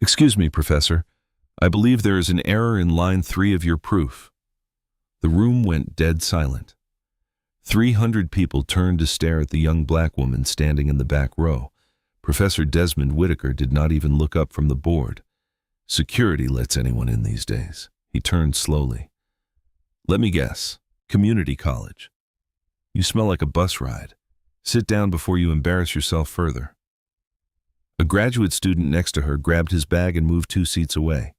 Excuse me, Professor. I believe there is an error in line 3 of your proof. The room went dead silent. 300 people turned to stare at the young black woman standing in the back row. Professor Desmond Whitaker did not even look up from the board. Security lets anyone in these days. He turned slowly. Let me guess. Community college. You smell like a bus ride. Sit down before you embarrass yourself further. A graduate student next to her grabbed his bag and moved 2 seats away.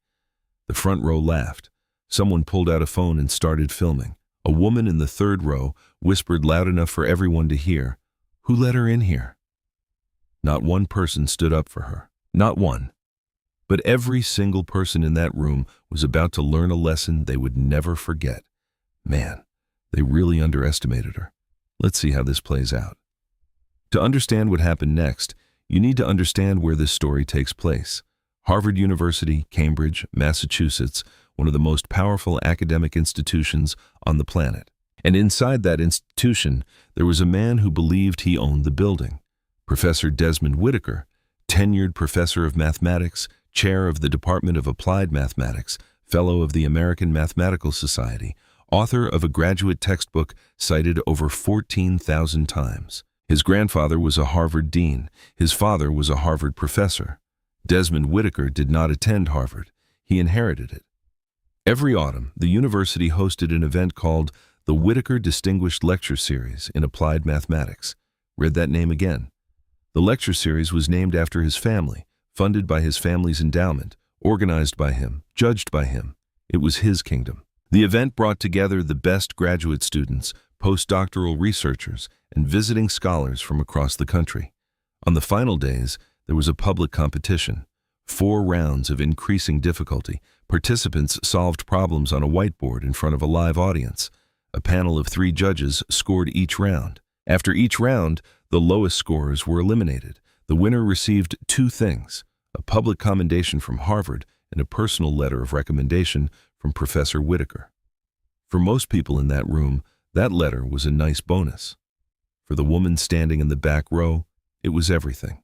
The front row laughed. Someone pulled out a phone and started filming. A woman in the 3rd row whispered loud enough for everyone to hear, "Who let her in here?" Not one person stood up for her. Not one. But every single person in that room was about to learn a lesson they would never forget. Man, they really underestimated her. Let's see how this plays out. To understand what happened next, you need to understand where this story takes place. Harvard University, Cambridge, Massachusetts, one of the most powerful academic institutions on the planet. And inside that institution, there was a man who believed he owned the building. Professor Desmond Whitaker, tenured professor of mathematics, chair of the Department of Applied Mathematics, fellow of the American Mathematical Society, author of a graduate textbook cited over 14,000 times. His grandfather was a Harvard dean. His father was a Harvard professor. Desmond Whitaker did not attend Harvard. He inherited it. Every autumn, the university hosted an event called the Whitaker Distinguished Lecture Series in Applied Mathematics. Read that name again. The lecture series was named after his family, funded by his family's endowment, organized by him, judged by him. It was his kingdom. The event brought together the best graduate students, postdoctoral researchers, and visiting scholars from across the country. On the final days, there was a public competition. 4 rounds of increasing difficulty. Participants solved problems on a whiteboard in front of a live audience. A panel of 3 judges scored each round. After each round, the lowest scorers were eliminated. The winner received 2 things: a public commendation from Harvard and a personal letter of recommendation from Professor Whitaker. For most people in that room, that letter was a nice bonus. For the woman standing in the back row, it was everything.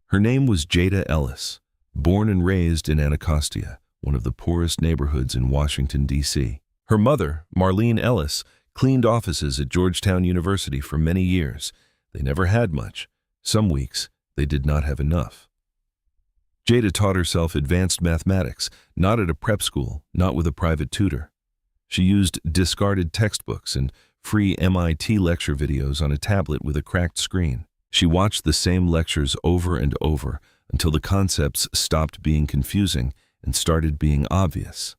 Her name was Jada Ellis, born and raised in Anacostia, one of the poorest neighborhoods in Washington, D.C. Her mother, Marlene Ellis, cleaned offices at Georgetown University for many years. They never had much. Some weeks, they did not have enough. Jada taught herself advanced mathematics, not at a prep school, not with a private tutor. She used discarded textbooks and free MIT lecture videos on a tablet with a cracked screen. She watched the same lectures over and over until the concepts stopped being confusing and started being obvious.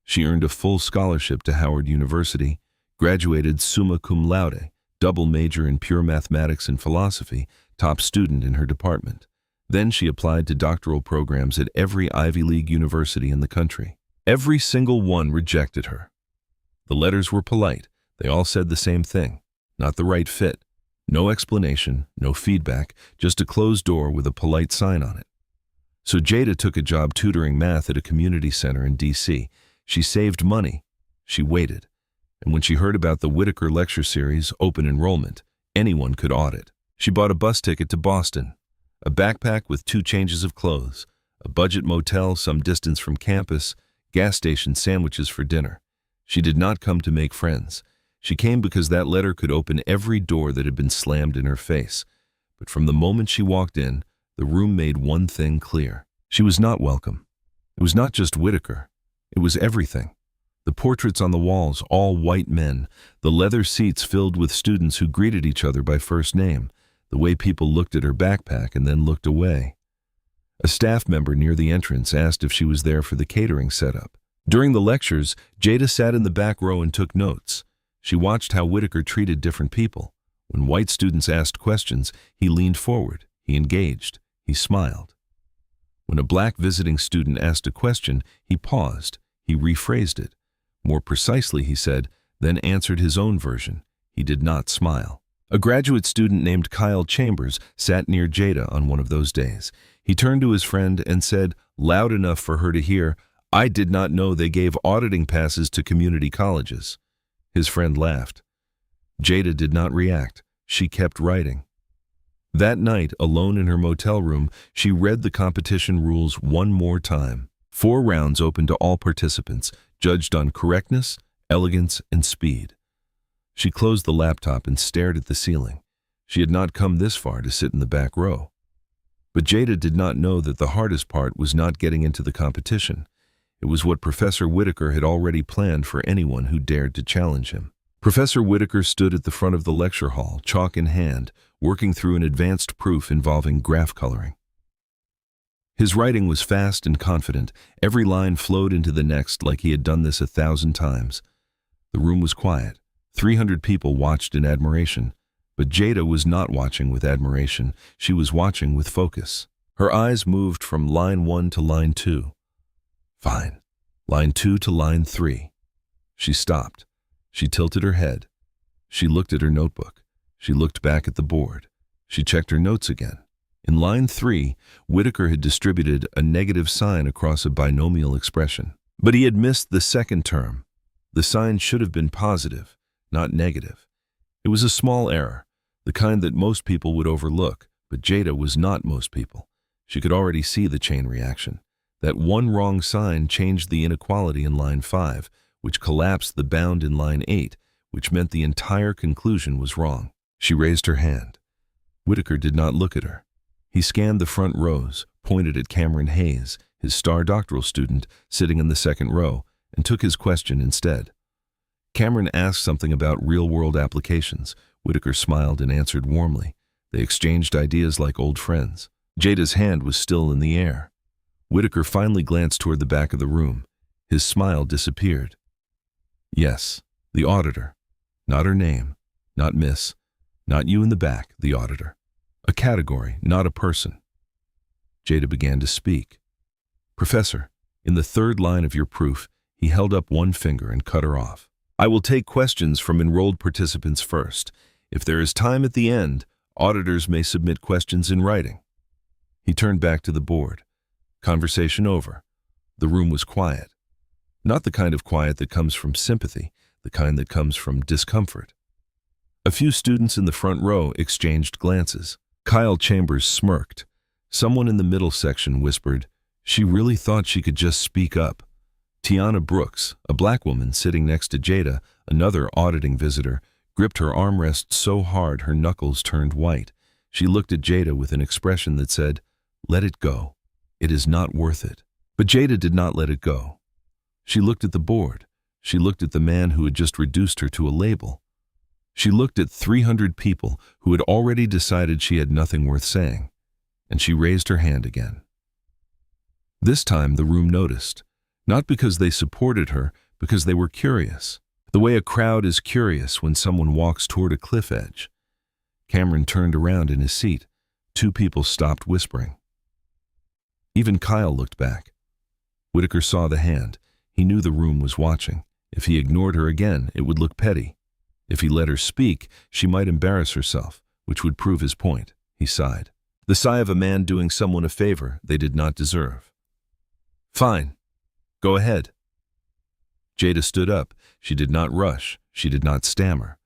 She earned a full scholarship to Howard University, graduated summa cum laude, double major in pure mathematics and philosophy, top student in her department. Then she applied to doctoral programs at every Ivy League university in the country. Every single one rejected her. The letters were polite. They all said the same thing: not the right fit. No explanation, no feedback, just a closed door with a polite sign on it. So Jada took a job tutoring math at a community center in D.C. She saved money. She waited. And when she heard about the Whitaker Lecture Series open enrollment, anyone could audit. She bought a bus ticket to Boston, a backpack with 2 changes of clothes, a budget motel some distance from campus, gas station sandwiches for dinner. She did not come to make friends. She came because that letter could open every door that had been slammed in her face. But from the moment she walked in, the room made one thing clear. She was not welcome. It was not just Whitaker. It was everything. The portraits on the walls, all white men. The leather seats filled with students who greeted each other by first name. The way people looked at her backpack and then looked away. A staff member near the entrance asked if she was there for the catering setup. During the lectures, Jada sat in the back row and took notes. She watched how Whitaker treated different people. When white students asked questions, he leaned forward, he engaged, he smiled. When a black visiting student asked a question, he paused, he rephrased it. More precisely, he said, then answered his own version. He did not smile. A graduate student named Kyle Chambers sat near Jada on one of those days. He turned to his friend and said, loud enough for her to hear, "I did not know they gave auditing passes to community colleges." His friend laughed. Jada did not react. She kept writing. That night, alone in her motel room, she read the competition rules one more time. 4 rounds open to all participants, judged on correctness, elegance, and speed. She closed the laptop and stared at the ceiling. She had not come this far to sit in the back row. But Jada did not know that the hardest part was not getting into the competition. It was what Professor Whitaker had already planned for anyone who dared to challenge him. Professor Whitaker stood at the front of the lecture hall, chalk in hand, working through an advanced proof involving graph coloring. His writing was fast and confident. Every line flowed into the next like he had done this 1,000 times. The room was quiet. 300 people watched in admiration. But Jada was not watching with admiration. She was watching with focus. Her eyes moved from line 1 to line 2. Fine. Line 2 to line 3. She stopped. She tilted her head. She looked at her notebook. She looked back at the board. She checked her notes again. In line 3, Whitaker had distributed a negative sign across a binomial expression. But he had missed the second term. The sign should have been positive, not negative. It was a small error, the kind that most people would overlook, but Jada was not most people. She could already see the chain reaction. That one wrong sign changed the inequality in line 5, which collapsed the bound in line 8, which meant the entire conclusion was wrong. She raised her hand. Whitaker did not look at her. He scanned the front rows, pointed at Cameron Hayes, his star doctoral student, sitting in the second row, and took his question instead. Cameron asked something about real-world applications. Whitaker smiled and answered warmly. They exchanged ideas like old friends. Jada's hand was still in the air. Whitaker finally glanced toward the back of the room. His smile disappeared. Yes, the auditor. Not her name. Not Miss. Not you in the back, the auditor. A category, not a person. Jada began to speak. Professor, in the third line of your proof, he held up one finger and cut her off. I will take questions from enrolled participants first. If there is time at the end, auditors may submit questions in writing. He turned back to the board. Conversation over. The room was quiet. Not the kind of quiet that comes from sympathy, the kind that comes from discomfort. A few students in the front row exchanged glances. Kyle Chambers smirked. Someone in the middle section whispered, "She really thought she could just speak up." Tiana Brooks, a black woman sitting next to Jada, another auditing visitor, gripped her armrest so hard her knuckles turned white. She looked at Jada with an expression that said, "Let it go. It is not worth it." But Jada did not let it go. She looked at the board. She looked at the man who had just reduced her to a label. She looked at 300 people who had already decided she had nothing worth saying, and she raised her hand again. This time the room noticed, not because they supported her, because they were curious, the way a crowd is curious when someone walks toward a cliff edge. Cameron turned around in his seat. 2 people stopped whispering. Even Kyle looked back. Whitaker saw the hand. He knew the room was watching. If he ignored her again, it would look petty. If he let her speak, she might embarrass herself, which would prove his point. He sighed. The sigh of a man doing someone a favor they did not deserve. Fine. Go ahead. Jada stood up. She did not rush. She did not stammer.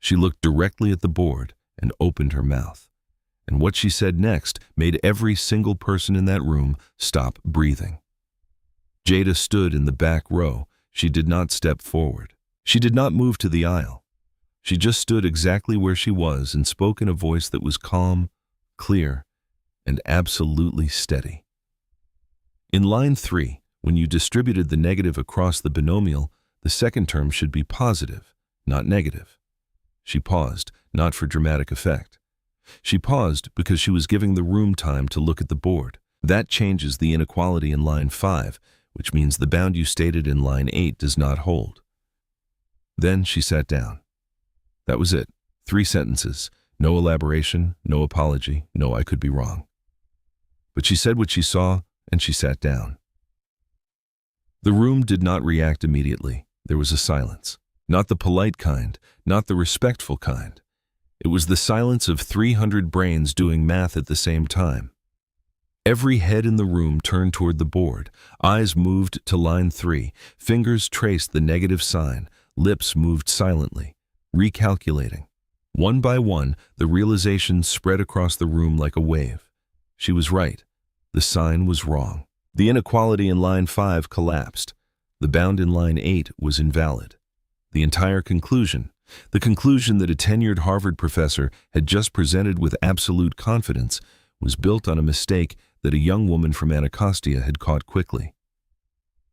She looked directly at the board and opened her mouth. And what she said next made every single person in that room stop breathing. Jada stood in the back row. She did not step forward. She did not move to the aisle. She just stood exactly where she was and spoke in a voice that was calm, clear, and absolutely steady. In line 3, when you distributed the negative across the binomial, the second term should be positive, not negative. She paused, not for dramatic effect. She paused because she was giving the room time to look at the board. That changes the inequality in line 5, which means the bound you stated in line 8 does not hold. Then she sat down. That was it. 3 sentences. No elaboration, no apology, no I could be wrong. But she said what she saw, and she sat down. The room did not react immediately. There was a silence. Not the polite kind, not the respectful kind. It was the silence of 300 brains doing math at the same time. Every head in the room turned toward the board. Eyes moved to line 3. Fingers traced the negative sign. Lips moved silently, recalculating. One by one, the realization spread across the room like a wave. She was right. The sign was wrong. The inequality in line 5 collapsed. The bound in line 8 was invalid. The entire conclusion, the conclusion that a tenured Harvard professor had just presented with absolute confidence, was built on a mistake that a young woman from Anacostia had caught quickly.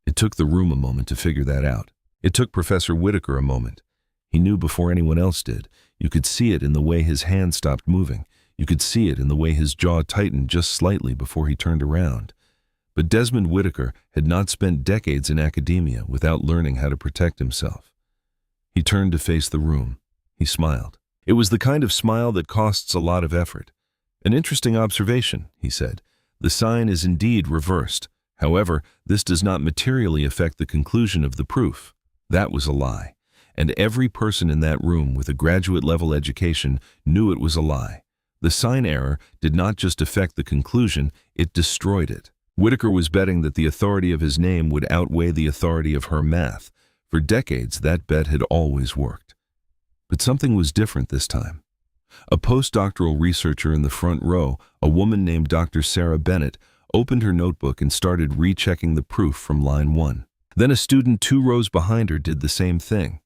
It took the room a moment to figure that out. It took Professor Whitaker a moment. He knew before anyone else did. You could see it in the way his hand stopped moving. You could see it in the way his jaw tightened just slightly before he turned around. But Desmond Whitaker had not spent decades in academia without learning how to protect himself. He turned to face the room. He smiled. It was the kind of smile that costs a lot of effort. "An interesting observation," he said. "The sign is indeed reversed. However, this does not materially affect the conclusion of the proof." That was a lie. And every person in that room with a graduate-level education knew it was a lie. The sign error did not just affect the conclusion, it destroyed it. Whitaker was betting that the authority of his name would outweigh the authority of her math. For decades, that bet had always worked. But something was different this time. A postdoctoral researcher in the front row, a woman named Dr. Sarah Bennett, opened her notebook and started rechecking the proof from line 1. Then a student 2 rows behind her did the same thing.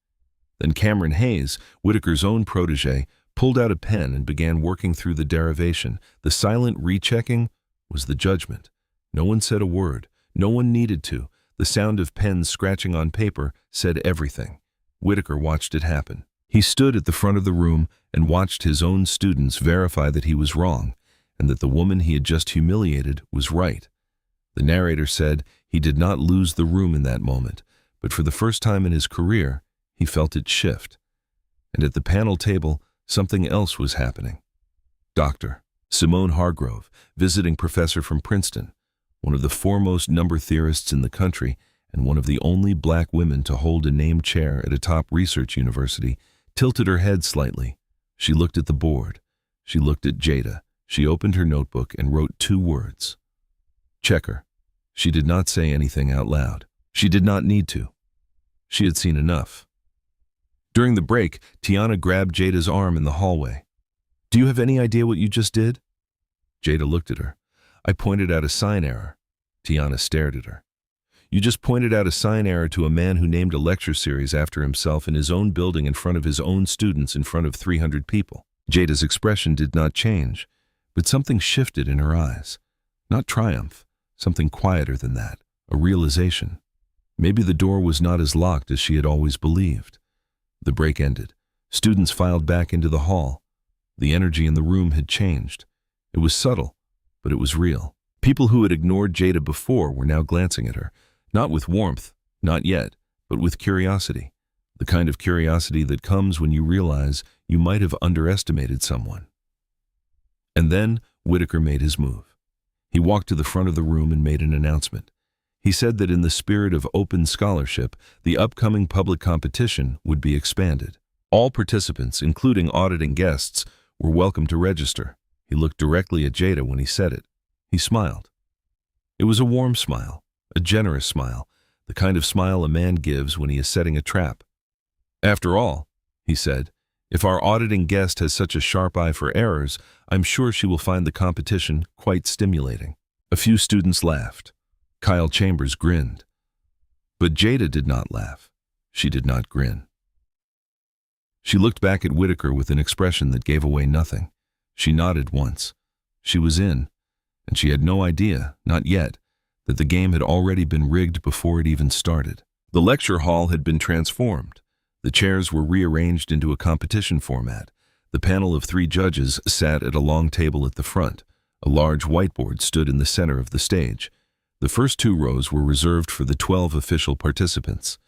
Then Cameron Hayes, Whitaker's own protege, pulled out a pen and began working through the derivation. The silent rechecking was the judgment. No one said a word. No one needed to. The sound of pens scratching on paper said everything. Whitaker watched it happen. He stood at the front of the room and watched his own students verify that he was wrong and that the woman he had just humiliated was right. The narrator said he did not lose the room in that moment, but for the first time in his career, he felt it shift. And at the panel table, something else was happening. Dr. Simone Hargrove, visiting professor from Princeton, one of the foremost number theorists in the country and one of the only black women to hold a named chair at a top research university, tilted her head slightly. She looked at the board. She looked at Jada. She opened her notebook and wrote 2 words. Checker. She did not say anything out loud. She did not need to. She had seen enough. During the break, Tiana grabbed Jada's arm in the hallway. "Do you have any idea what you just did?" Jada looked at her. "I pointed out a sign error." Tiana stared at her. "You just pointed out a sign error to a man who named a lecture series after himself in his own building in front of his own students in front of 300 people. Jada's expression did not change, but something shifted in her eyes. Not triumph, something quieter than that, a realization. Maybe the door was not as locked as she had always believed. The break ended. Students filed back into the hall. The energy in the room had changed. It was subtle, but it was real. People who had ignored Jada before were now glancing at her, not with warmth, not yet, but with curiosity. The kind of curiosity that comes when you realize you might have underestimated someone. And then Whitaker made his move. He walked to the front of the room and made an announcement. He said that in the spirit of open scholarship, the upcoming public competition would be expanded. All participants, including auditing guests, were welcome to register. He looked directly at Jada when he said it. He smiled. It was a warm smile, a generous smile, the kind of smile a man gives when he is setting a trap. "After all," he said, "if our auditing guest has such a sharp eye for errors, I'm sure she will find the competition quite stimulating." A few students laughed. Kyle Chambers grinned. But Jada did not laugh. She did not grin. She looked back at Whitaker with an expression that gave away nothing. She nodded once. She was in, and she had no idea, not yet, that the game had already been rigged before it even started. The lecture hall had been transformed. The chairs were rearranged into a competition format. The panel of 3 judges sat at a long table at the front. A large whiteboard stood in the center of the stage. The first 2 rows were reserved for the 12 official participants.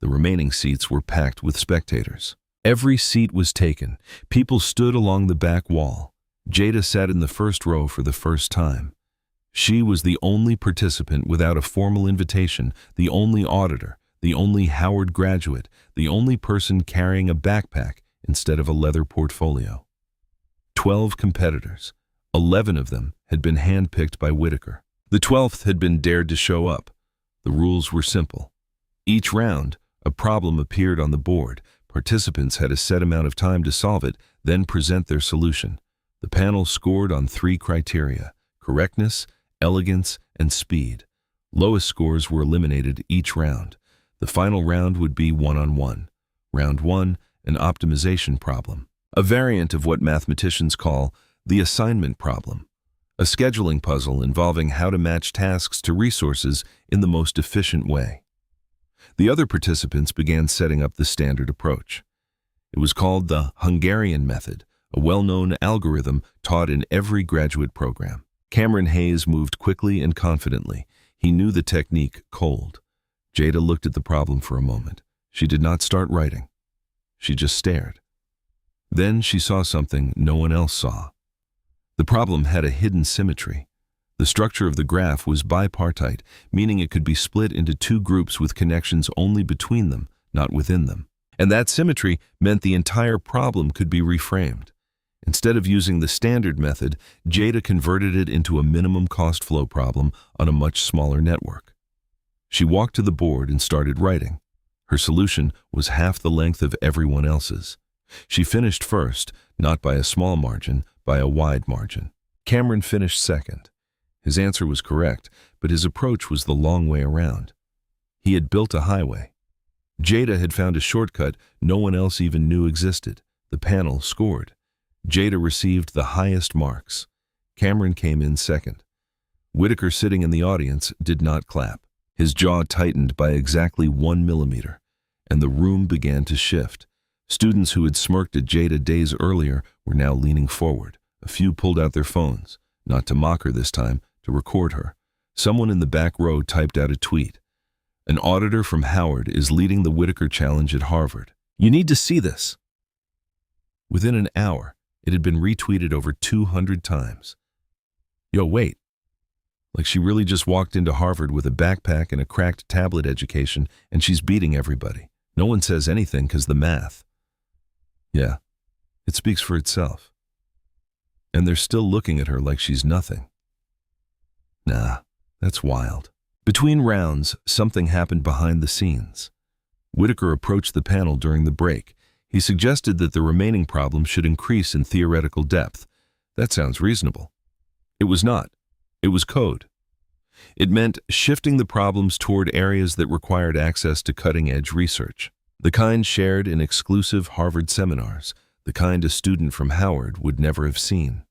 The remaining seats were packed with spectators. Every seat was taken. People stood along the back wall. Jada sat in the first row for the first time. She was the only participant without a formal invitation, the only auditor, the only Howard graduate, the only person carrying a backpack instead of a leather portfolio. 12 competitors. 11 of them had been handpicked by Whitaker. The 12th had been dared to show up. The rules were simple. Each round, a problem appeared on the board. Participants had a set amount of time to solve it, then present their solution. The panel scored on 3 criteria: correctness, elegance, and speed. Lowest scores were eliminated each round. The final round would be one-on-one. Round 1, an optimization problem, a variant of what mathematicians call the assignment problem, a scheduling puzzle involving how to match tasks to resources in the most efficient way. The other participants began setting up the standard approach. It was called the Hungarian method, a well-known algorithm taught in every graduate program. Cameron Hayes moved quickly and confidently. He knew the technique cold. Jada looked at the problem for a moment. She did not start writing. She just stared. Then she saw something no one else saw. The problem had a hidden symmetry. The structure of the graph was bipartite, meaning it could be split into 2 groups with connections only between them, not within them. And that symmetry meant the entire problem could be reframed. Instead of using the standard method, Jada converted it into a minimum cost flow problem on a much smaller network. She walked to the board and started writing. Her solution was half the length of everyone else's. She finished first, not by a small margin, by a wide margin. Cameron finished second. His answer was correct, but his approach was the long way around. He had built a highway. Jada had found a shortcut no one else even knew existed. The panel scored. Jada received the highest marks. Cameron came in second. Whitaker, sitting in the audience, did not clap. His jaw tightened by exactly 1 millimeter, and the room began to shift. Students who had smirked at Jada days earlier were now leaning forward. A few pulled out their phones, not to mock her this time, to record her. Someone in the back row typed out a tweet. An auditor from Howard is leading the Whitaker Challenge at Harvard. You need to see this. Within an hour, it had been retweeted over 200 times. Yo, wait. Like she really just walked into Harvard with a backpack and a cracked tablet education, and she's beating everybody. No one says anything because the math. Yeah, it speaks for itself. And they're still looking at her like she's nothing. Nah, that's wild. Between rounds, something happened behind the scenes. Whitaker approached the panel during the break. He suggested that the remaining problem should increase in theoretical depth. That sounds reasonable. It was not. It was code. It meant shifting the problems toward areas that required access to cutting-edge research, the kind shared in exclusive Harvard seminars, the kind a student from Howard would never have seen.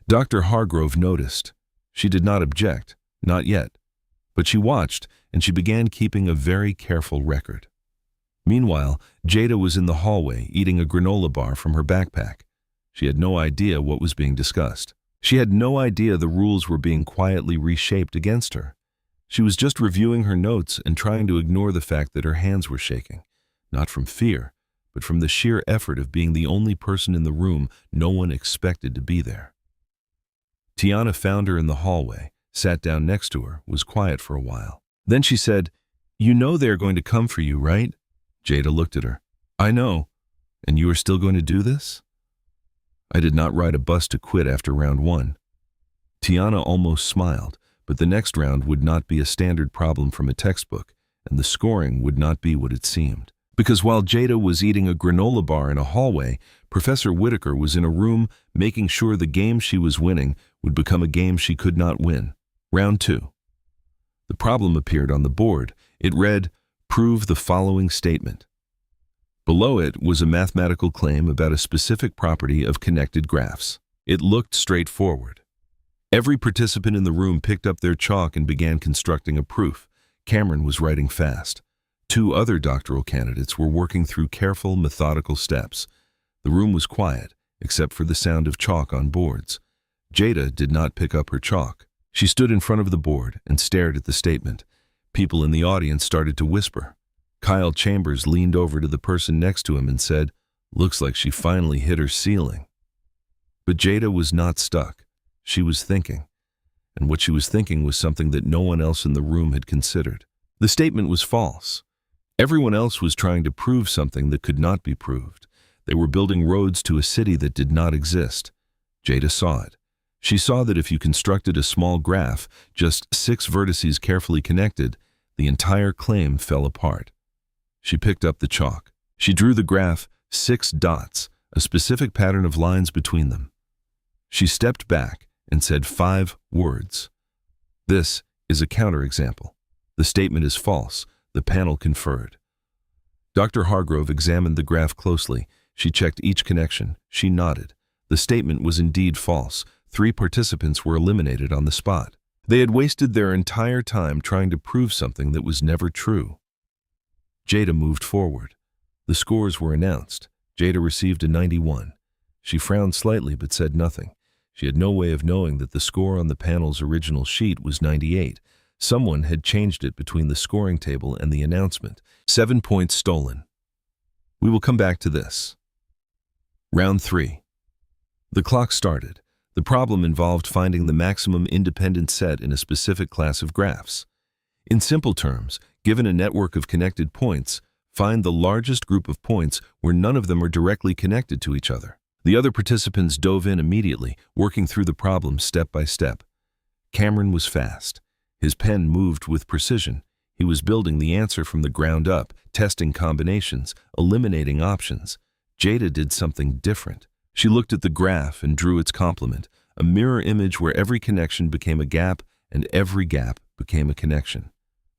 Dr. Hargrove noticed. She did not object, not yet, but she watched, and she began keeping a very careful record. Meanwhile, Jada was in the hallway eating a granola bar from her backpack. She had no idea what was being discussed. She had no idea the rules were being quietly reshaped against her. She was just reviewing her notes and trying to ignore the fact that her hands were shaking, not from fear, but from the sheer effort of being the only person in the room no one expected to be there. Tiana found her in the hallway, sat down next to her, was quiet for a while. Then she said, "You know they're going to come for you, right?" Jada looked at her. "I know. And you are still going to do this?" "I did not ride a bus to quit after round 1. Tiana almost smiled, but the next round would not be a standard problem from a textbook, and the scoring would not be what it seemed. Because while Jada was eating a granola bar in a hallway, Professor Whitaker was in a room making sure the game she was winning would become a game she could not win. Round 2. The problem appeared on the board. It read, "Prove the following statement." Below it was a mathematical claim about a specific property of connected graphs. It looked straightforward. Every participant in the room picked up their chalk and began constructing a proof. Cameron was writing fast. 2 other doctoral candidates were working through careful, methodical steps. The room was quiet, except for the sound of chalk on boards. Jada did not pick up her chalk. She stood in front of the board and stared at the statement. People in the audience started to whisper. Kyle Chambers leaned over to the person next to him and said, "Looks like she finally hit her ceiling." But Jada was not stuck. She was thinking. And what she was thinking was something that no one else in the room had considered. The statement was false. Everyone else was trying to prove something that could not be proved. They were building roads to a city that did not exist. Jada saw it. She saw that if you constructed a small graph, just 6 vertices carefully connected, the entire claim fell apart. She picked up the chalk. She drew the graph 6 dots, a specific pattern of lines between them. She stepped back and said 5 words. This is a counterexample. The statement is false. The panel conferred. Dr. Hargrove examined the graph closely. She checked each connection. She nodded. The statement was indeed false. 3 participants were eliminated on the spot. They had wasted their entire time trying to prove something that was never true. Jada moved forward. The scores were announced. Jada received a 91. She frowned slightly but said nothing. She had no way of knowing that the score on the panel's original sheet was 98. Someone had changed it between the scoring table and the announcement. 7 points stolen. We will come back to this. Round 3. The clock started. The problem involved finding the maximum independent set in a specific class of graphs. In simple terms, given a network of connected points, find the largest group of points where none of them are directly connected to each other. The other participants dove in immediately, working through the problem step by step. Cameron was fast. His pen moved with precision. He was building the answer from the ground up, testing combinations, eliminating options. Jada did something different. She looked at the graph and drew its complement, a mirror image where every connection became a gap and every gap became a connection.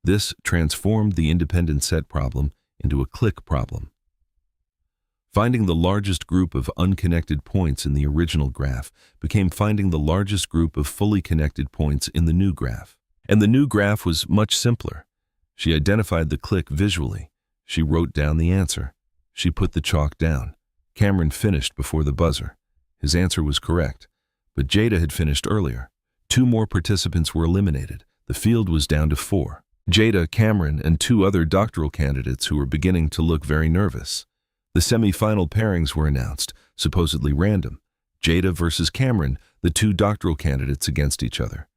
This transformed the independent set problem into a click problem. Finding the largest group of unconnected points in the original graph became finding the largest group of fully connected points in the new graph. And the new graph was much simpler. She identified the click visually. She wrote down the answer. She put the chalk down. Cameron finished before the buzzer. His answer was correct, but Jada had finished earlier. 2 more participants were eliminated. The field was down to 4. Jada, Cameron, and 2 other doctoral candidates who were beginning to look very nervous. The semifinal pairings were announced, supposedly random. Jada versus Cameron, the 2 doctoral candidates against each other.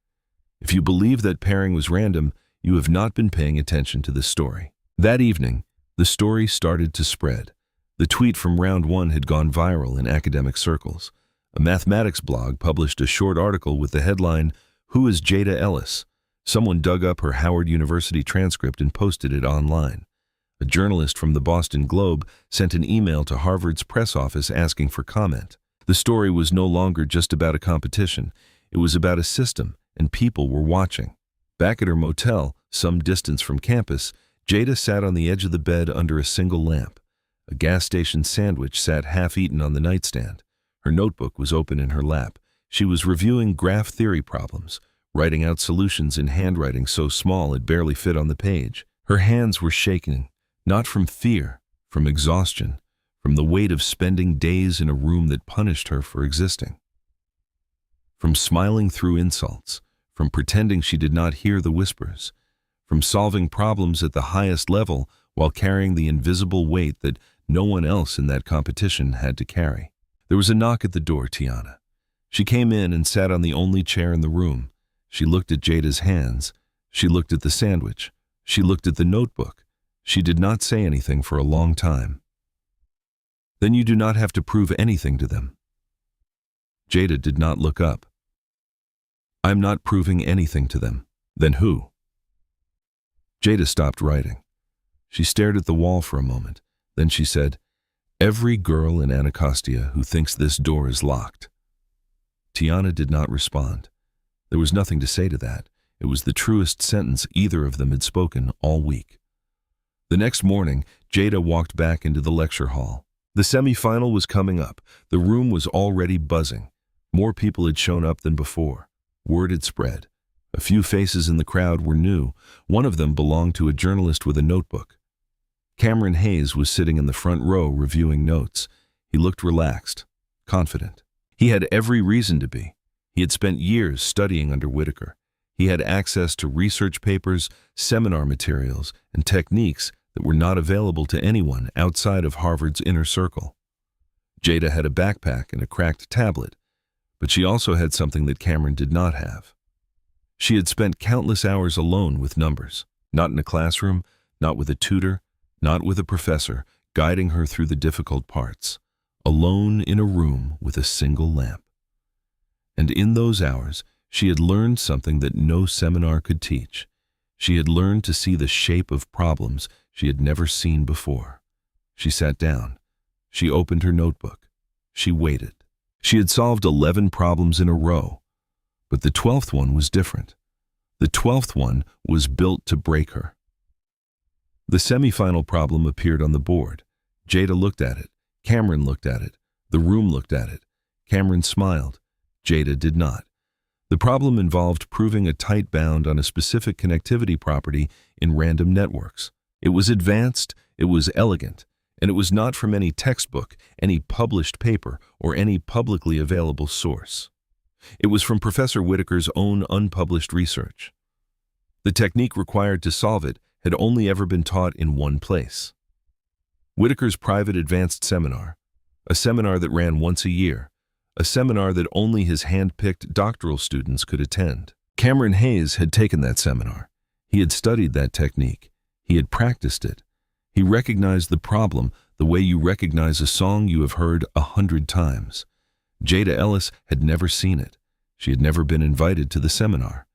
If you believe that pairing was random, you have not been paying attention to this story. That evening, the story started to spread. The tweet from round 1 had gone viral in academic circles. A mathematics blog published a short article with the headline, "Who is Jada Ellis?" Someone dug up her Howard University transcript and posted it online. A journalist from the Boston Globe sent an email to Harvard's press office asking for comment. The story was no longer just about a competition. It was about a system, and people were watching. Back at her motel, some distance from campus, Jada sat on the edge of the bed under a single lamp. A gas station sandwich sat half-eaten on the nightstand. Her notebook was open in her lap. She was reviewing graph theory problems, writing out solutions in handwriting so small it barely fit on the page. Her hands were shaking, not from fear, from exhaustion, from the weight of spending days in a room that punished her for existing. From smiling through insults, from pretending she did not hear the whispers, from solving problems at the highest level while carrying the invisible weight that no one else in that competition had to carry. There was a knock at the door, Tiana. She came in and sat on the only chair in the room. She looked at Jada's hands. She looked at the sandwich. She looked at the notebook. She did not say anything for a long time. "Then you do not have to prove anything to them." Jada did not look up. "I'm not proving anything to them." "Then who?" Jada stopped writing. She stared at the wall for a moment. Then she said, "Every girl in Anacostia who thinks this door is locked." Tiana did not respond. There was nothing to say to that. It was the truest sentence either of them had spoken all week. The next morning, Jada walked back into the lecture hall. The semifinal was coming up. The room was already buzzing. More people had shown up than before. Word had spread. A few faces in the crowd were new. One of them belonged to a journalist with a notebook. Cameron Hayes was sitting in the front row reviewing notes. He looked relaxed, confident. He had every reason to be. He had spent years studying under Whitaker. He had access to research papers, seminar materials, and techniques that were not available to anyone outside of Harvard's inner circle. Jada had a backpack and a cracked tablet, but she also had something that Cameron did not have. She had spent countless hours alone with numbers, not in a classroom, not with a tutor, not with a professor, guiding her through the difficult parts, alone in a room with a single lamp. And in those hours, she had learned something that no seminar could teach. She had learned to see the shape of problems she had never seen before. She sat down. She opened her notebook. She waited. She had solved 11 problems in a row, but the 12th one was different. The 12th one was built to break her. The semifinal problem appeared on the board. Jada looked at it. Cameron looked at it. The room looked at it. Cameron smiled. Jada did not. The problem involved proving a tight bound on a specific connectivity property in random networks. It was advanced, it was elegant, and it was not from any textbook, any published paper, or any publicly available source. It was from Professor Whitaker's own unpublished research. The technique required to solve it had only ever been taught in one place: Whitaker's private advanced seminar, a seminar that ran once a year, a seminar that only his hand-picked doctoral students could attend. Cameron Hayes had taken that seminar. He had studied that technique. He had practiced it. He recognized the problem the way you recognize a song you have heard 100 times. Jada Ellis had never seen it. She had never been invited to the seminar.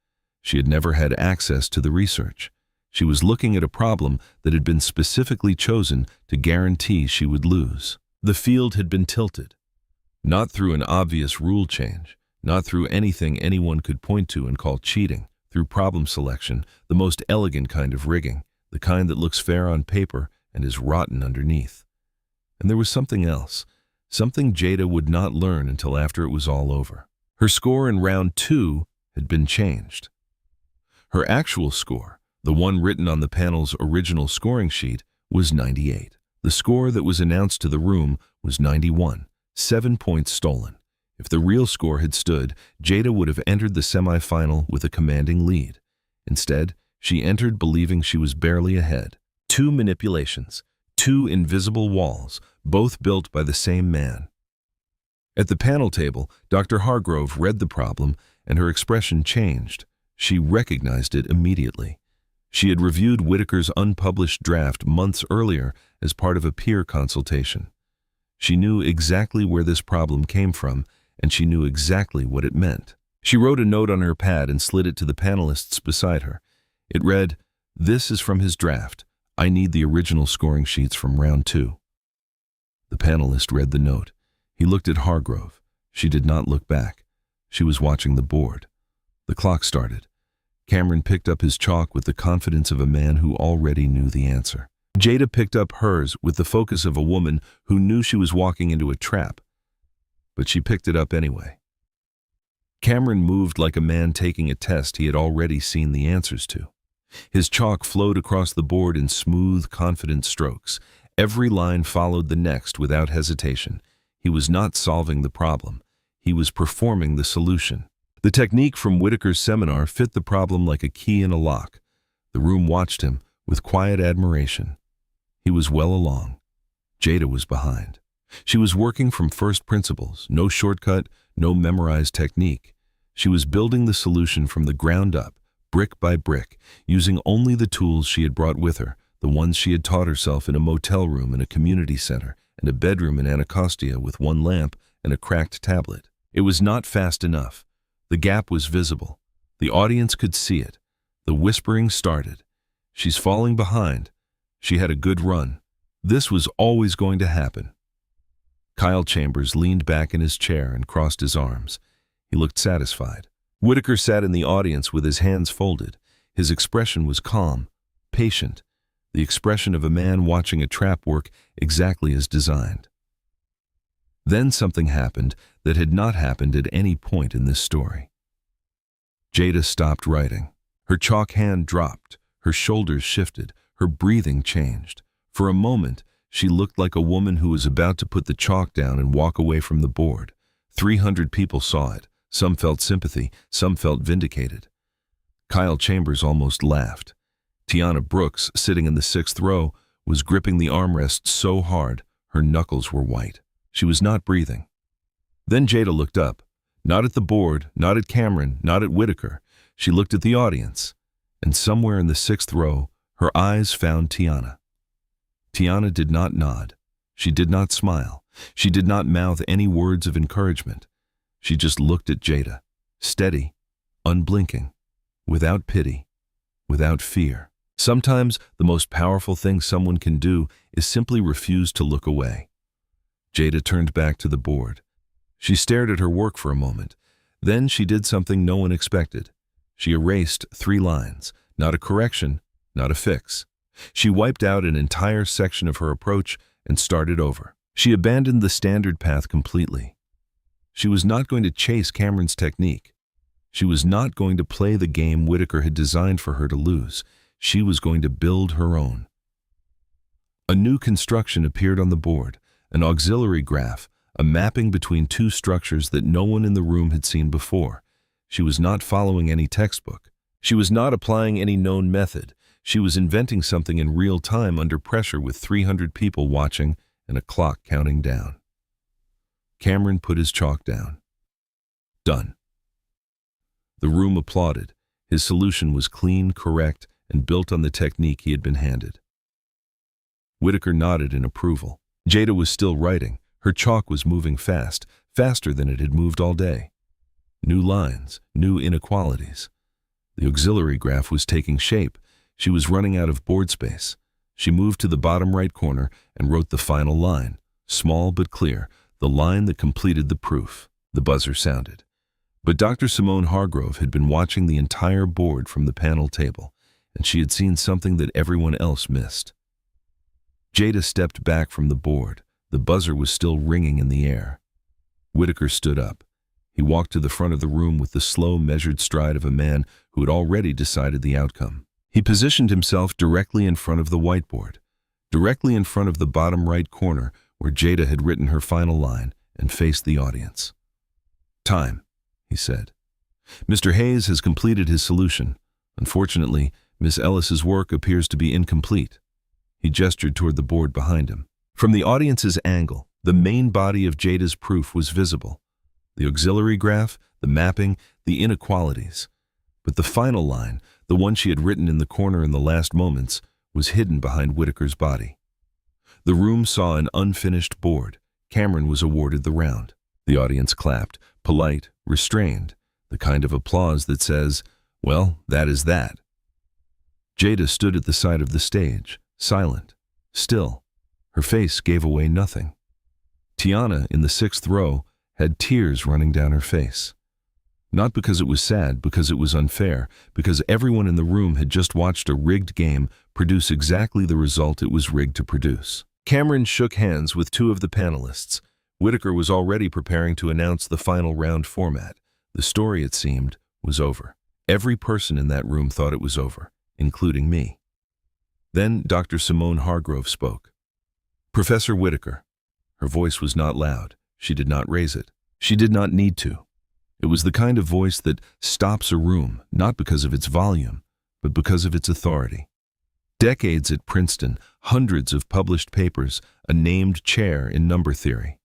She had never had access to the research. She was looking at a problem that had been specifically chosen to guarantee she would lose. The field had been tilted, not through an obvious rule change, not through anything anyone could point to and call cheating, through problem selection, the most elegant kind of rigging, the kind that looks fair on paper and is rotten underneath. And there was something else, something Jada would not learn until after it was all over. Her score in round 2 had been changed. Her actual score, the one written on the panel's original scoring sheet, was 98. The score that was announced to the room was 91, 7 points stolen. If the real score had stood, Jada would have entered the semifinal with a commanding lead. Instead, she entered believing she was barely ahead. 2 manipulations, 2 invisible walls, both built by the same man. At the panel table, Dr. Hargrove read the problem, and her expression changed. She recognized it immediately. She had reviewed Whitaker's unpublished draft months earlier as part of a peer consultation. She knew exactly where this problem came from, and she knew exactly what it meant. She wrote a note on her pad and slid it to the panelists beside her. It read, "This is from his draft. I need the original scoring sheets from round 2. The panelist read the note. He looked at Hargrove. She did not look back. She was watching the board. The clock started. Cameron picked up his chalk with the confidence of a man who already knew the answer. Jada picked up hers with the focus of a woman who knew she was walking into a trap. But she picked it up anyway. Cameron moved like a man taking a test he had already seen the answers to. His chalk flowed across the board in smooth, confident strokes. Every line followed the next without hesitation. He was not solving the problem. He was performing the solution. The technique from Whitaker's seminar fit the problem like a key in a lock. The room watched him with quiet admiration. He was well along. Jada was behind. She was working from first principles, no shortcut, no memorized technique. She was building the solution from the ground up, brick by brick, using only the tools she had brought with her, the ones she had taught herself in a motel room in a community center, and a bedroom in Anacostia with one lamp and a cracked tablet. It was not fast enough. The gap was visible. The audience could see it. The whispering started. She's falling behind. She had a good run. This was always going to happen. Kyle Chambers leaned back in his chair and crossed his arms. He looked satisfied. Whitaker sat in the audience with his hands folded. His expression was calm, patient, the expression of a man watching a trap work exactly as designed. Then something happened that had not happened at any point in this story. Jada stopped writing. Her chalk hand dropped, her shoulders shifted, her breathing changed. For a moment, she looked like a woman who was about to put the chalk down and walk away from the board. 300 people saw it. Some felt sympathy, some felt vindicated. Kyle Chambers almost laughed. Tiana Brooks, sitting in the 6th row, was gripping the armrest so hard her knuckles were white. She was not breathing. Then Jada looked up, not at the board, not at Cameron, not at Whitaker. She looked at the audience, and somewhere in the 6th row, her eyes found Tiana. Tiana did not nod. She did not smile. She did not mouth any words of encouragement. She just looked at Jada, steady, unblinking, without pity, without fear. Sometimes the most powerful thing someone can do is simply refuse to look away. Jada turned back to the board. She stared at her work for a moment. Then she did something no one expected. She erased 3 lines, not a correction, not a fix. She wiped out an entire section of her approach and started over. She abandoned the standard path completely. She was not going to chase Cameron's technique. She was not going to play the game Whitaker had designed for her to lose. She was going to build her own. A new construction appeared on the board, an auxiliary graph, a mapping between 2 structures that no one in the room had seen before. She was not following any textbook. She was not applying any known method. She was inventing something in real time under pressure with 300 people watching and a clock counting down. Cameron put his chalk down. Done. The room applauded. His solution was clean, correct, and built on the technique he had been handed. Whitaker nodded in approval. Jada was still writing. Her chalk was moving fast, faster than it had moved all day. New lines, new inequalities. The auxiliary graph was taking shape. She was running out of board space. She moved to the bottom right corner and wrote the final line, small but clear, the line that completed the proof. The buzzer sounded. But Dr. Simone Hargrove had been watching the entire board from the panel table, and she had seen something that everyone else missed. Jada stepped back from the board. The buzzer was still ringing in the air. Whitaker stood up. He walked to the front of the room with the slow, measured stride of a man who had already decided the outcome. He positioned himself directly in front of the whiteboard, directly in front of the bottom right corner where Jada had written her final line, and faced the audience. "Time," he said. "Mr. Hayes has completed his solution. Unfortunately, Miss Ellis's work appears to be incomplete." He gestured toward the board behind him. From the audience's angle, the main body of Jada's proof was visible. The auxiliary graph, the mapping, the inequalities. But the final line, the one she had written in the corner in the last moments, was hidden behind Whitaker's body. The room saw an unfinished board. Cameron was awarded the round. The audience clapped, polite, restrained, the kind of applause that says, "Well, that is that." Jada stood at the side of the stage, silent, still. Her face gave away nothing. Tiana, in the 6th row, had tears running down her face. Not because it was sad, because it was unfair, because everyone in the room had just watched a rigged game produce exactly the result it was rigged to produce. Cameron shook hands with 2 of the panelists. Whitaker was already preparing to announce the final round format. The story, it seemed, was over. Every person in that room thought it was over, including me. Then Dr. Simone Hargrove spoke. "Professor Whitaker." Her voice was not loud. She did not raise it. She did not need to. It was the kind of voice that stops a room, not because of its volume, but because of its authority. Decades at Princeton, hundreds of published papers, a named chair in number theory.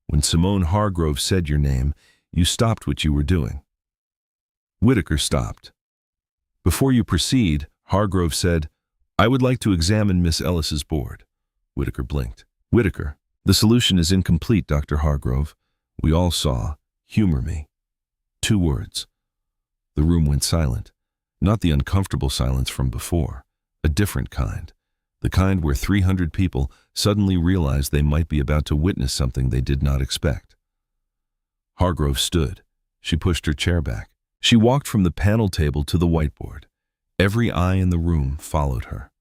When Simone Hargrove said your name, you stopped what you were doing. Whitaker stopped. "Before you proceed," Hargrove said, "I would like to examine Miss Ellis's board." Whitaker blinked. "Whitaker, the solution is incomplete, Dr. Hargrove. We all saw. Humor me." 2 words. The room went silent. Not the uncomfortable silence from before. A different kind. The kind where 300 people suddenly realized they might be about to witness something they did not expect. Hargrove stood. She pushed her chair back. She walked from the panel table to the whiteboard. Every eye in the room followed her.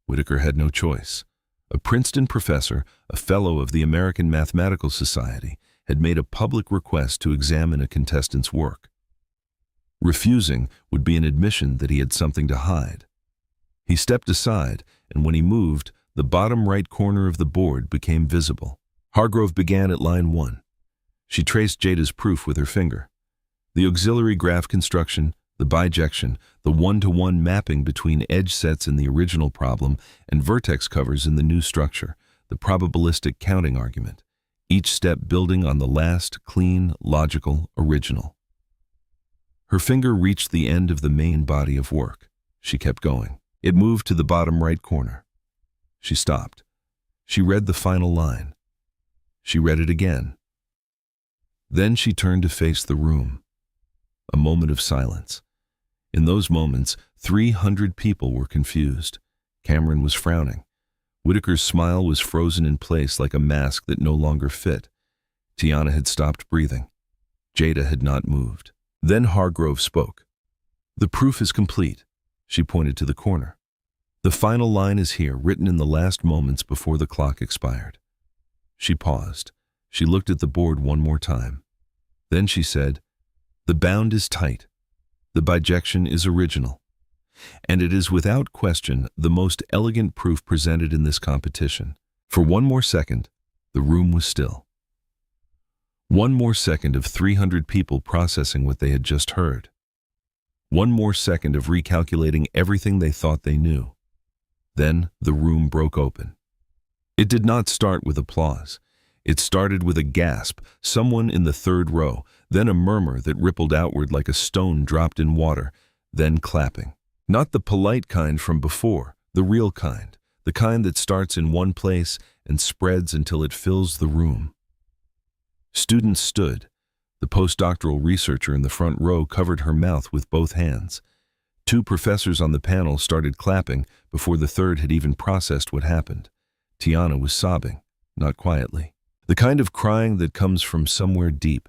Whitaker had no choice. A Princeton professor, a fellow of the American Mathematical Society, had made a public request to examine a contestant's work. Refusing would be an admission that he had something to hide. He stepped aside, and when he moved, the bottom right corner of the board became visible. Hargrove began at line 1. She traced Jada's proof with her finger. The auxiliary graph construction, the bijection, the one-to-one mapping between edge sets in the original problem and vertex covers in the new structure, the probabilistic counting argument, each step building on the last, clean, logical, original. Her finger reached the end of the main body of work. She kept going. It moved to the bottom right corner. She stopped. She read the final line. She read it again. Then she turned to face the room. A moment of silence. In those moments, 300 people were confused. Cameron was frowning. Whitaker's smile was frozen in place like a mask that no longer fit. Tiana had stopped breathing. Jada had not moved. Then Hargrove spoke. "The proof is complete." She pointed to the corner. "The final line is here, written in the last moments before the clock expired." She paused. She looked at the board one more time. Then she said, "The bound is tight. The bijection is original. And it is without question the most elegant proof presented in this competition." For one more second, the room was still. One more second of 300 people processing what they had just heard. One more second of recalculating everything they thought they knew. Then the room broke open. It did not start with applause. It started with a gasp, someone in the third row, then a murmur that rippled outward like a stone dropped in water, then clapping. Not the polite kind from before, the real kind, the kind that starts in one place and spreads until it fills the room. Students stood. The postdoctoral researcher in the front row covered her mouth with both hands. Two professors on the panel started clapping before the third had even processed what happened. Tiana was sobbing, not quietly. The kind of crying that comes from somewhere deep,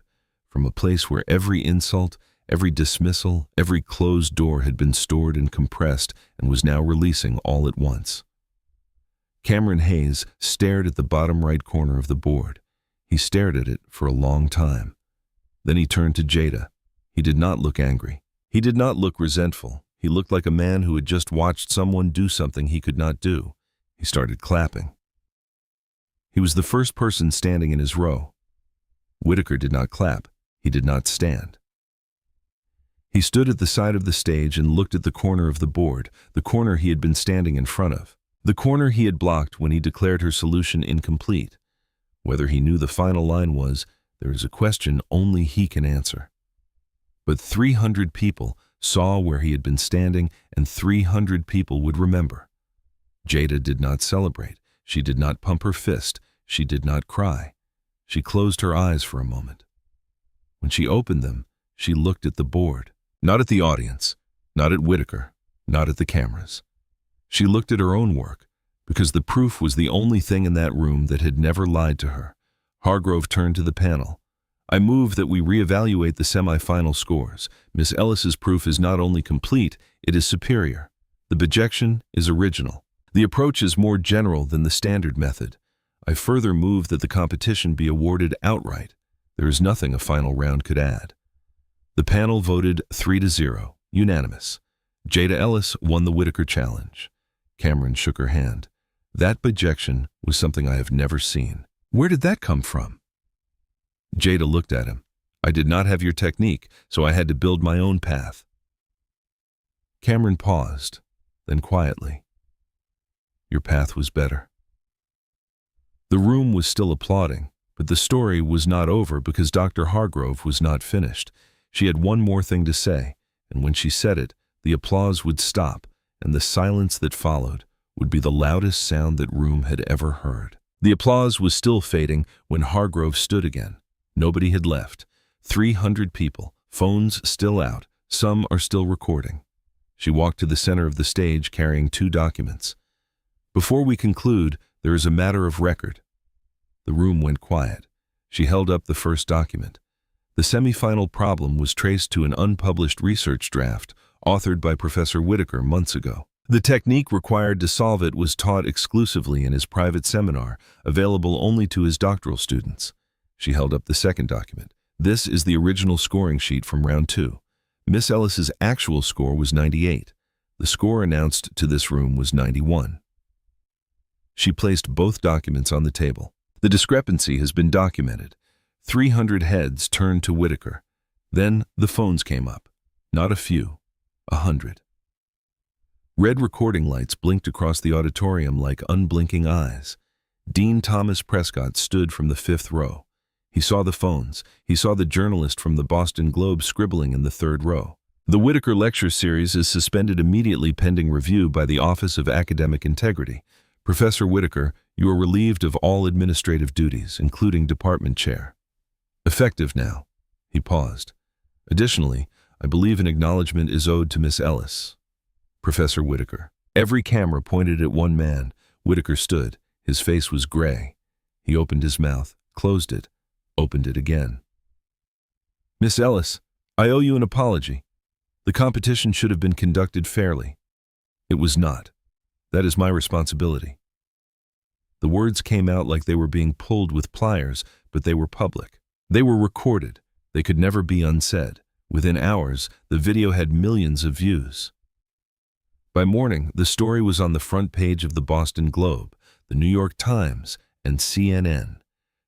from a place where every insult, every dismissal, every closed door had been stored and compressed and was now releasing all at once. Cameron Hayes stared at the bottom right corner of the board. He stared at it for a long time. Then he turned to Jada. He did not look angry. He did not look resentful. He looked like a man who had just watched someone do something he could not do. He started clapping. He was the first person standing in his row. Whitaker did not clap. He did not stand. He stood at the side of the stage and looked at the corner of the board, the corner he had been standing in front of, the corner he had blocked when he declared her solution incomplete. Whether he knew the final line was, there is a question only he can answer. But 300 people saw where he had been standing, and 300 people would remember. Jada did not celebrate. She did not pump her fist. She did not cry. She closed her eyes for a moment. When she opened them, she looked at the board, not at the audience, not at Whitaker, not at the cameras. She looked at her own work, because the proof was the only thing in that room that had never lied to her. Hargrove turned to the panel. "I move that we reevaluate the semifinal scores. Miss Ellis's proof is not only complete, it is superior. The bijection is original. The approach is more general than the standard method. I further move that the competition be awarded outright. There is nothing a final round could add." The panel voted 3-0, unanimous. Jada Ellis won the Whitaker challenge. Cameron shook her hand. "That bijection was something I have never seen. Where did that come from?" Jada looked at him. "I did not have your technique, so I had to build my own path." Cameron paused, then quietly, "Your path was better." The room was still applauding, but the story was not over because Dr. Hargrove was not finished. She had one more thing to say, and when she said it, the applause would stop, and the silence that followed would be the loudest sound that room had ever heard. The applause was still fading when Hargrove stood again. Nobody had left. 300 people, phones still out, some are still recording. She walked to the center of the stage carrying 2 documents. "Before we conclude, there is a matter of record." The room went quiet. She held up the first document. The semifinal problem was traced to an unpublished research draft authored by Professor Whitaker months ago. The technique required to solve it was taught exclusively in his private seminar, available only to his doctoral students. She held up the second document. "This is the original scoring sheet from round 2. Miss Ellis's actual score was 98. The score announced to this room was 91. She placed both documents on the table. "The discrepancy has been documented." 300 heads turned to Whitaker. Then the phones came up. Not a few, 100. Red recording lights blinked across the auditorium like unblinking eyes. Dean Thomas Prescott stood from the 5th row. He saw the phones. He saw the journalist from the Boston Globe scribbling in the 3rd row. "The Whitaker Lecture Series is suspended immediately pending review by the Office of Academic Integrity. Professor Whitaker, you are relieved of all administrative duties, including department chair. Effective now." He paused. "Additionally, I believe an acknowledgement is owed to Miss Ellis." Professor Whitaker. Every camera pointed at one man. Whitaker stood. His face was gray. He opened his mouth, closed it, opened it again. "Miss Ellis, I owe you an apology. The competition should have been conducted fairly. It was not. That is my responsibility." The words came out like they were being pulled with pliers, but they were public. They were recorded. They could never be unsaid. Within hours, the video had millions of views. By morning, the story was on the front page of the Boston Globe, the New York Times, and CNN.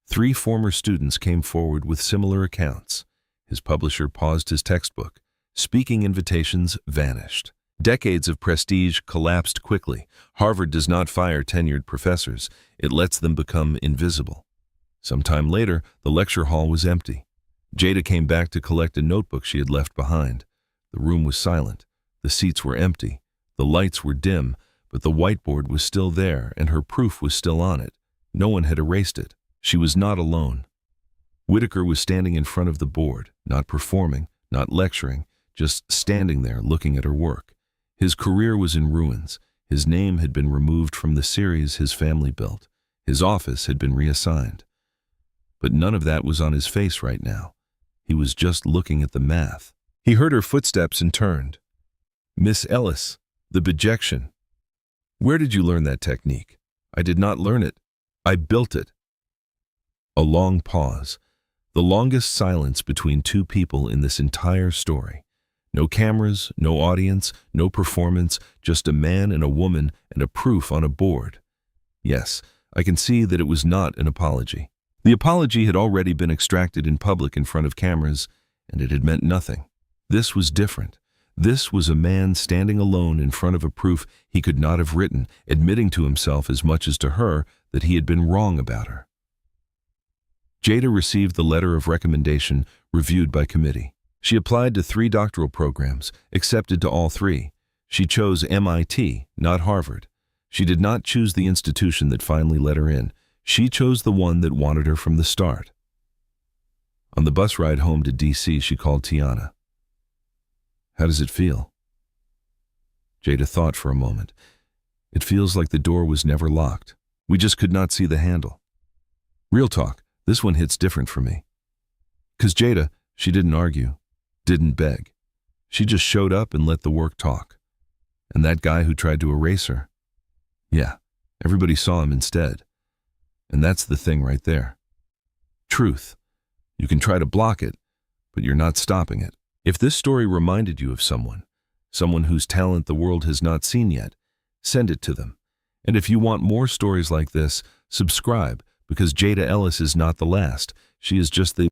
3 former students came forward with similar accounts. His publisher paused his textbook. Speaking invitations vanished. Decades of prestige collapsed quickly. Harvard does not fire tenured professors. It lets them become invisible. Sometime later, the lecture hall was empty. Jada came back to collect a notebook she had left behind. The room was silent. The seats were empty. The lights were dim, but the whiteboard was still there and her proof was still on it. No one had erased it. She was not alone. Whitaker was standing in front of the board, not performing, not lecturing, just standing there looking at her work. His career was in ruins. His name had been removed from the series his family built. His office had been reassigned. But none of that was on his face right now. He was just looking at the math. He heard her footsteps and turned. "Miss Ellis, the bijection. Where did you learn that technique?" "I did not learn it. I built it." A long pause. The longest silence between 2 people in this entire story. No cameras, no audience, no performance, just a man and a woman and a proof on a board. Yes, I can see that it was not an apology. The apology had already been extracted in public in front of cameras, and it had meant nothing. This was different. This was a man standing alone in front of a proof he could not have written, admitting to himself as much as to her that he had been wrong about her. Jada received the letter of recommendation, reviewed by committee. She applied to 3 doctoral programs, accepted to all 3. She chose MIT, not Harvard. She did not choose the institution that finally let her in. She chose the one that wanted her from the start. On the bus ride home to D.C., she called Tiana. "How does it feel?" Jada thought for a moment. "It feels like the door was never locked. We just could not see the handle. Real talk, this one hits different for me." 'Cause Jada, she didn't argue, didn't beg. She just showed up and let the work talk. And that guy who tried to erase her, yeah, everybody saw him instead. And that's the thing right there. Truth. You can try to block it, but you're not stopping it. If this story reminded you of someone whose talent the world has not seen yet, send it to them. And if you want more stories like this, subscribe, because Jada Ellis is not the last. She is just the